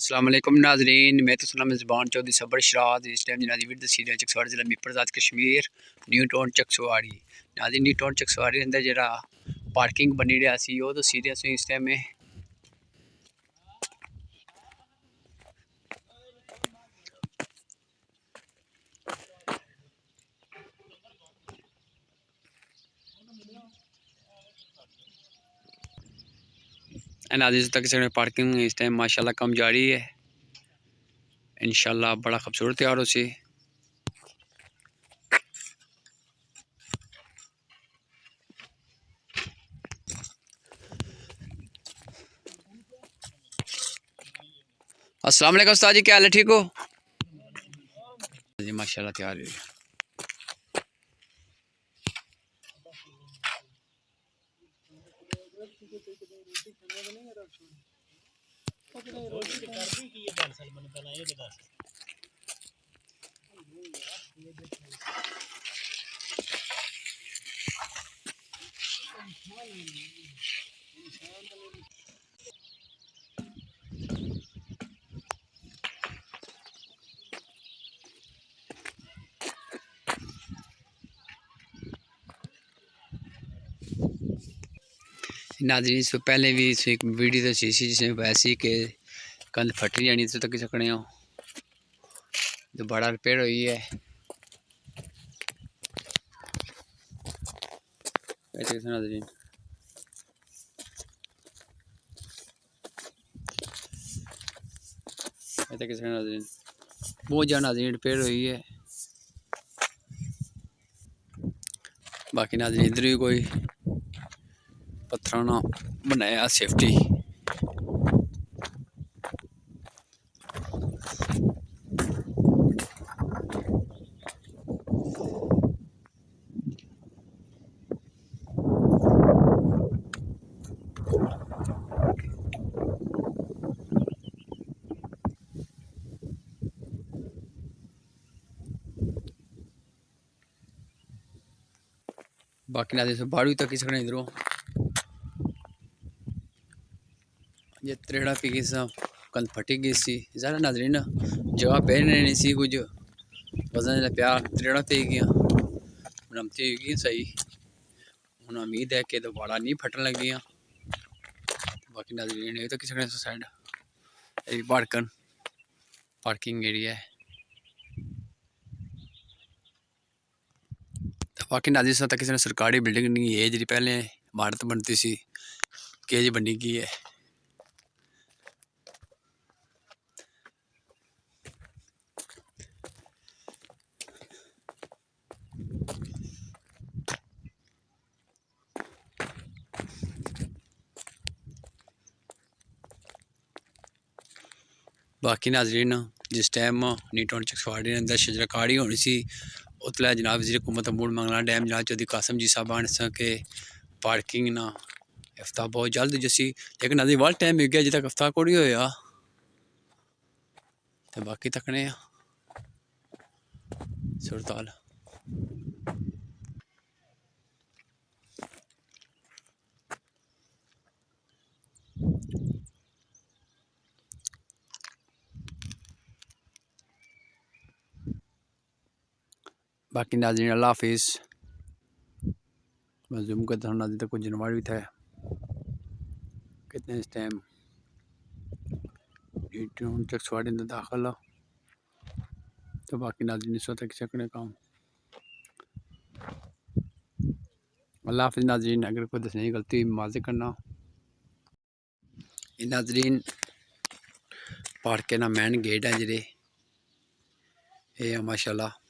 अस्सलाम वालेकुम नाज़रीन, मैं तो सुना मेज़बान चौधरी सबर शराद इस टाइम जनाजी विद सीरियल चकसवाड़ी जिला मीरपुर कश्मीर न्यू टाउन चकसवाड़ी नाज़रीन न्यू टाउन चकसवाड़ी अंदर जरा पार्किंग बनी रहा सी वो तो सीरियस इस टाइम में नाज़रीन तक से पार्किंग इस टाइम माशाल्लाह कम जारी है। इंशाल्लाह बड़ा खूबसूरत तैयार हो सी। अस्सलाम वालेकुम उस्ताद जी, क्या हाल है, ठीक हो जी? माशाल्लाह तैयार है। नाज़रीन इससे पहले भी एक वीडियो तो सी जिसमें वैसी के कंध फट जानी तो तक सकने हो दोबारा रिपेयर हुई है। नाज़रीन नाज़रीन बहुत ज़्यादा नाज़रीन रिपेयर हुई है। बाकी नाज़रीन इधर भी कोई पत्थराना बनाया सेफ्टी। बाकी नाज़रीन बाड़ू तक सकने इधरों ये त्रेड़ा पी गई सा कंध फटी गई सी ज़रा नाज़रीन जगह पहनने नहीं सी कुछ वजन प्यार त्रेड़ा पी गया बनमती गई सही। हूँ उम्मीद है कि दोबारा नहीं फटन लगियाँ। बाकी नाज़रीन ये तो किसी ने साइड पार्किंग एरिया है। तो बाकी नाज़रीन तक किसी ने सरकारी बिल्डिंग नहीं है जी पहले इमारत बनती सी कि जी बनी गई है। बाकी नाज़रीन जिस टाइम न्यू टाउन चकसवाड़ी अंदर शजरकारी होनी सी उतला जनाब वज़ीर हुकूमत मूड मंगला डैम जनाब चौधरी कासम जी साहबान के पार्किंग ना इफ्ताह बहुत जल्द जसी लेकिन नाज़रीन वाल टाइम हो गया अजे तक इफ्ताह कोड़ी होया। तो बाकी तकने सुरताल बाकी नाज़रीन अल्लाह हाफिज़। मैं जूम करता हूँ नाज़रीन तक कुछ जनवर भी था कितने इस टाइम चकसवाड़ी अंदर दाखिल। तो बाकी नाज़रीन इस वक्त सकने काम अल्लाह हाफिज़। नाज़रीन अगर कोई दसने की गलती हुई माज़ करना। ये नाज़रीन पार्क के ना मैन गेट है जरे ये माशाल्लाह